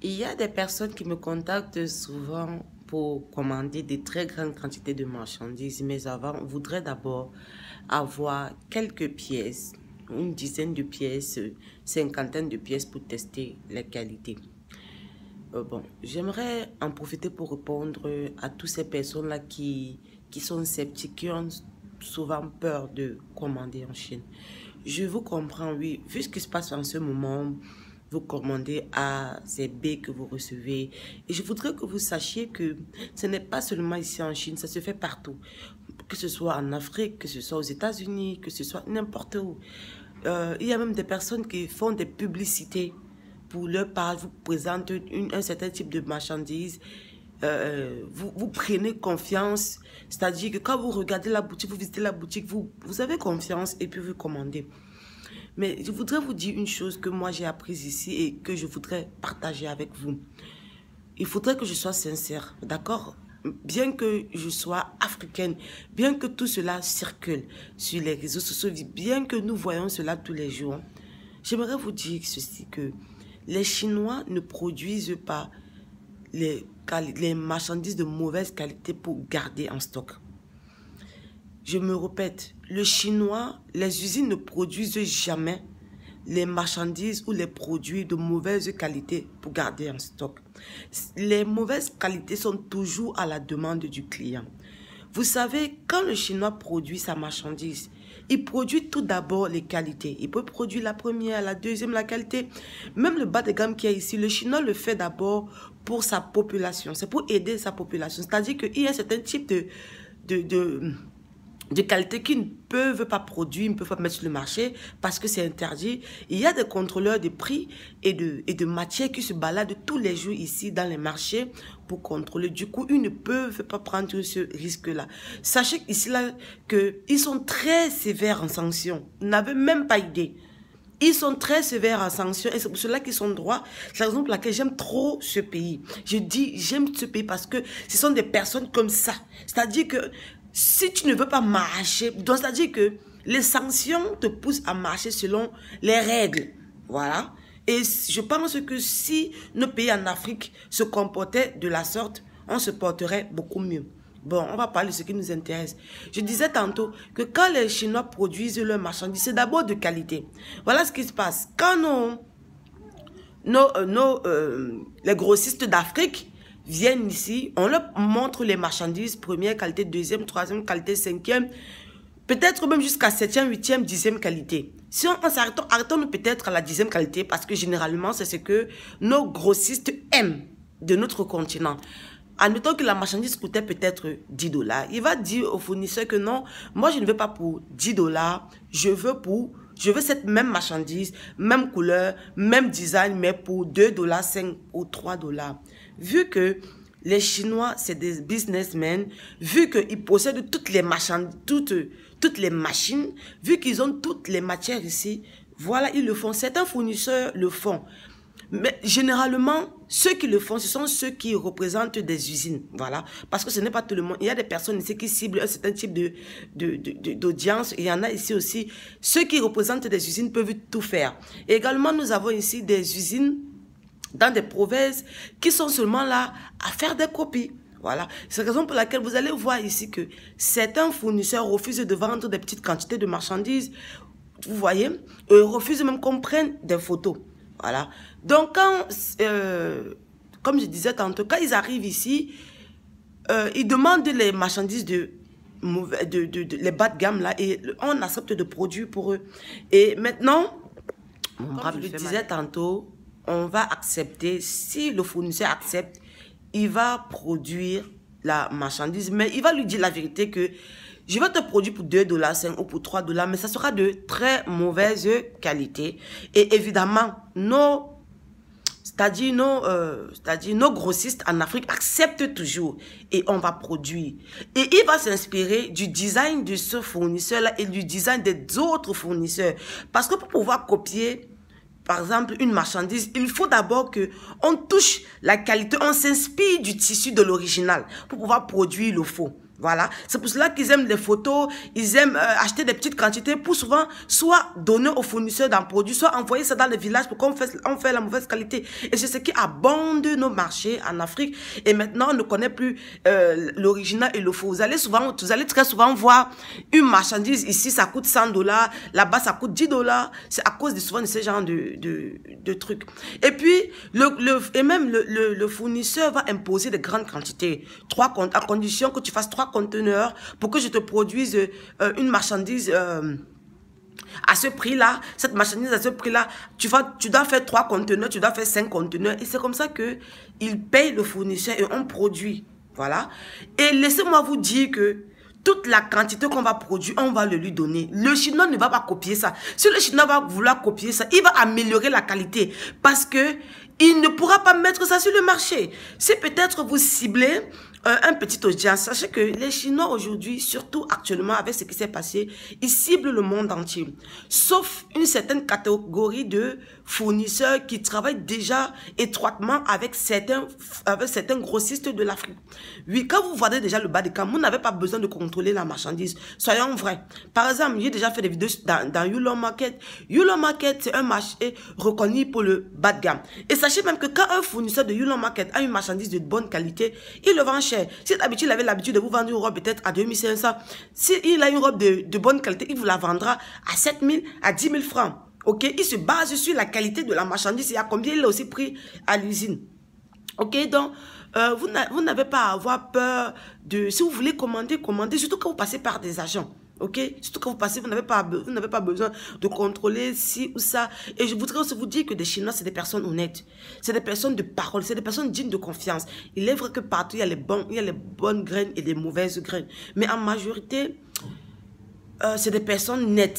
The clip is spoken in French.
Il y a des personnes qui me contactent souvent pour commander des très grandes quantités de marchandises, mais avant, on voudrait d'abord avoir quelques pièces, une dizaine de pièces, cinquantaine de pièces pour tester les qualités. Bon, j'aimerais en profiter pour répondre à toutes ces personnes-là qui sont sceptiques, qui ont souvent peur de commander en Chine. Je vous comprends, oui. Vu ce qui se passe en ce moment, vous commandez A, c'est B que vous recevez. Et je voudrais que vous sachiez que ce n'est pas seulement ici en Chine, ça se fait partout. Que ce soit en Afrique, que ce soit aux États-Unis, que ce soit n'importe où. Il y a même des personnes qui font des publicités pour leur part, vous présente un certain type de marchandise, vous prenez confiance, c'est-à-dire que quand vous regardez la boutique, vous visitez la boutique, vous avez confiance et puis vous commandez. Mais je voudrais vous dire une chose que moi j'ai apprise ici et que je voudrais partager avec vous. Il faudrait que je sois sincère, d'accord? Bien que je sois africaine, bien que tout cela circule sur les réseaux sociaux, bien que nous voyons cela tous les jours, j'aimerais vous dire ceci, que les Chinois ne produisent pas les marchandises de mauvaise qualité pour garder en stock. Je me répète, le Chinois, les usines ne produisent jamais les marchandises ou les produits de mauvaise qualité pour garder en stock. Les mauvaises qualités sont toujours à la demande du client. Vous savez, quand le Chinois produit sa marchandise, il produit tout d'abord les qualités. Il peut produire la première, la deuxième, la qualité. Même le bas de gamme qu'il y a ici, le Chinois le fait d'abord pour sa population. C'est pour aider sa population. C'est-à-dire qu'il y a un certain type de qualité qu'ils ne peuvent pas produire, ils ne peuvent pas mettre sur le marché parce que c'est interdit. Il y a des contrôleurs de prix et de matières qui se baladent tous les jours ici dans les marchés pour contrôler. Du coup, ils ne peuvent pas prendre ce risque-là. Sachez ici là qu'ils sont très sévères en sanctions. Vous n'avez même pas idée. Ils sont très sévères en sanctions et c'est pour cela qu'ils sont droits. C'est la raison pour laquelle j'aime trop ce pays. Je dis j'aime ce pays parce que ce sont des personnes comme ça. C'est-à-dire que si tu ne veux pas marcher, donc c'est-à-dire que les sanctions te poussent à marcher selon les règles. Voilà. Et je pense que si nos pays en Afrique se comportaient de la sorte, on se porterait beaucoup mieux. Bon, on va parler de ce qui nous intéresse. Je disais tantôt que quand les Chinois produisent leurs marchandises, c'est d'abord de qualité. Voilà ce qui se passe. Quand les grossistes d'Afrique viennent ici, on leur montre les marchandises, première qualité, deuxième, troisième qualité, cinquième, peut-être même jusqu'à septième, huitième, dixième qualité. Si on s'arrête, arrêtons-nous peut-être à la dixième qualité parce que généralement, c'est ce que nos grossistes aiment de notre continent. Admettons que la marchandise coûtait peut-être 10 $. Il va dire au fournisseur que non, moi je ne veux pas pour 10 $, je veux cette même marchandise, même couleur, même design, mais pour 2 $, 5 ou 3 $. Vu que les Chinois, c'est des businessmen, vu qu'ils possèdent toutes les marchandises, toutes les machines, vu qu'ils ont toutes les matières ici, voilà, ils le font. Certains fournisseurs le font. Mais généralement, ceux qui le font, ce sont ceux qui représentent des usines. Voilà. Parce que ce n'est pas tout le monde. Il y a des personnes ici qui ciblent un certain type d'audience. Il y en a ici aussi. Ceux qui représentent des usines peuvent tout faire. Et également, nous avons ici des usines dans des provinces qui sont seulement là à faire des copies. Voilà. C'est la raison pour laquelle vous allez voir ici que certains fournisseurs refusent de vendre des petites quantités de marchandises. Vous voyez, refusent même qu'on prenne des photos. Voilà. Donc, comme je disais tantôt, quand ils arrivent ici, ils demandent les marchandises les bas de gamme là et on accepte de produire pour eux. Et maintenant, comme je le disais tantôt, on va accepter, si le fournisseur accepte, il va produire la marchandise, mais il va lui dire la vérité que je vais te produire pour 2 $, 5 ou pour 3 $, mais ça sera de très mauvaise qualité. Et évidemment, c'est-à-dire nos grossistes en Afrique acceptent toujours et on va produire. Et il va s'inspirer du design de ce fournisseur-là et du design des autres fournisseurs. Parce que pour pouvoir copier, par exemple, une marchandise, il faut d'abord qu'on touche la qualité, on s'inspire du tissu de l'original pour pouvoir produire le faux. Voilà, c'est pour cela qu'ils aiment les photos, ils aiment acheter des petites quantités pour souvent soit donner aux fournisseurs d'un produit, soit envoyer ça dans les villages pour qu'on fait la mauvaise qualité. Et c'est ce qui abonde nos marchés en Afrique. Et maintenant, on ne connaît plus l'original et le faux. Vous allez très souvent voir une marchandise ici, ça coûte $100, là-bas ça coûte $10. C'est à cause souvent de ce genre de trucs. Et puis, même le fournisseur va imposer de grandes quantités. À condition que tu fasses 3 conteneurs pour que je te produise une marchandise à ce prix-là. Cette marchandise à ce prix-là, tu dois faire 3 conteneurs, tu dois faire 5 conteneurs. Et c'est comme ça que ils payent le fournisseur et on produit. Voilà. Et laissez-moi vous dire que toute la quantité qu'on va produire, on va le lui donner. Le Chinois ne va pas copier ça. Si le Chinois va vouloir copier ça, il va améliorer la qualité parce que il ne pourra pas mettre ça sur le marché. C'est peut-être vous ciblez un petit audience. Sachez que les Chinois aujourd'hui, surtout actuellement avec ce qui s'est passé, ils ciblent le monde entier. Sauf une certaine catégorie de fournisseurs qui travaillent déjà étroitement avec certains grossistes de l'Afrique. Oui, quand vous vendez déjà le bas de gamme, vous n'avez pas besoin de contrôler la marchandise. Soyons vrais. Par exemple, j'ai déjà fait des vidéos dans Yulon Market. Yulon Market, c'est un marché reconnu pour le bas de gamme. Et sachez même que quand un fournisseur de Yulon Market a une marchandise de bonne qualité, il le vend cher. Si d'habitude, il avait l'habitude de vous vendre une robe peut-être à 2500, s'il a une robe de bonne qualité, il vous la vendra à 7000, à 10 000 francs. Ok, il se base sur la qualité de la marchandise et à combien il a aussi pris à l'usine. Ok, donc, vous n'avez pas à avoir peur de... Si vous voulez commander, commandez, surtout quand vous passez par des agents. Ok, surtout quand vous passez, vous n'avez pas besoin de contrôler ci ou ça. Et je voudrais aussi vous dire que des Chinois, c'est des personnes honnêtes. C'est des personnes de parole, c'est des personnes dignes de confiance. Il est vrai que partout, il y a les bonnes graines et les mauvaises graines. Mais en majorité, c'est des personnes nettes.